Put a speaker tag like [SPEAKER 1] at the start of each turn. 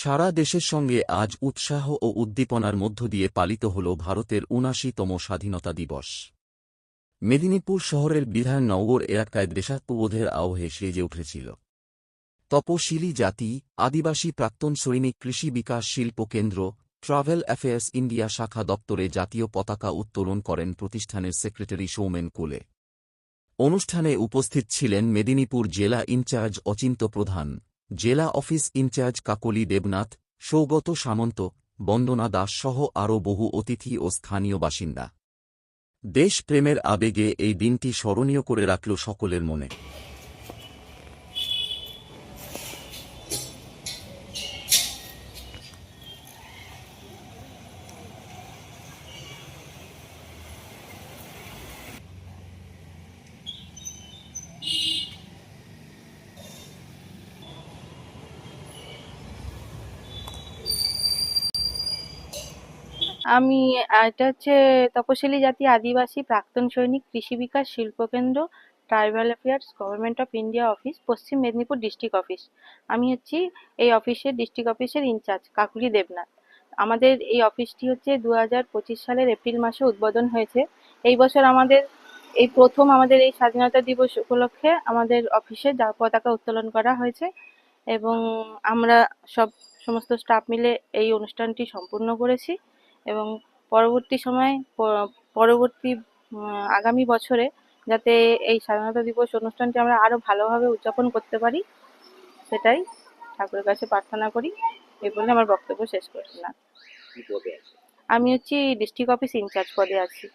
[SPEAKER 1] সারা দেশের সঙ্গে আজ উৎসাহ ও উদ্দীপনার মধ্য দিয়ে পালিত হল ভারতের ৭৯তম স্বাধীনতা দিবস। মেদিনীপুর শহরের বিধাননগর এলাকায় দেশাত্মবোধের আবহে সেজে উঠেছিল। তপশিলি জাতি, আদিবাসী প্রাক্তন সৈনিক কৃষি বিকাশ শিল্প কেন্দ্র, ট্রাভেল অ্যাফেয়ার্স ইন্ডিয়া শাখা দপ্তরে জাতীয় পতাকা উত্তোলন করেন প্রতিষ্ঠানের সেক্রেটারি সৌমেন কোলে। অনুষ্ঠানে উপস্থিত ছিলেন মেদিনীপুর জেলা ইনচার্জ অচিন্ত প্রধান, জেলা অফিস ইনচার্জ কাকলি দেবনাথ, সৌগত সামন্ত, বন্দনা দাস সহ আরও বহু অতিথি ও স্থানীয় বাসিন্দা। দেশপ্রেমের আবেগে এই দিনটি স্মরণীয় করে রাখল সকলের মনে।
[SPEAKER 2] এটা হচ্ছে তপশিলি জাতি আদিবাসী প্রাক্তন সৈনিক কৃষি বিকাশ শিল্পকেন্দ্র tribal affairs government of India office Paschim Medinipur district office. আমি হচ্ছি এই অফিসের ডিস্ট্রিক্ট অফিসের ইনচার্জ কাকুলি দেবনাথ। আমাদের এই অফিসটি হচ্ছে 2025 সালের এপ্রিল মাসে উদ্বোধন হয়েছে। এই বছর এই প্রথম আমাদের এই স্বাধীনতা দিবস উপলক্ষে আমাদের অফিসে পতাকা উত্তোলন করা হয়েছে এবং আমরা সমস্ত স্টাফ মিলে এই অনুষ্ঠানটি সম্পূর্ণ করেছি এবং পরবর্তী সময়ে পরবর্তী আগামী বছরে যাতে এই স্বাধীনতা দিবস অনুষ্ঠানটি আমরা আরো ভালোভাবে উদযাপন করতে পারি, সেটাই ঠাকুরের কাছে প্রার্থনা করি। এই বলে আমার বক্তব্য শেষ করলাম। আমি হচ্ছি ডিস্ট্রিক্ট অফিস ইনচার্জ পদে আছি।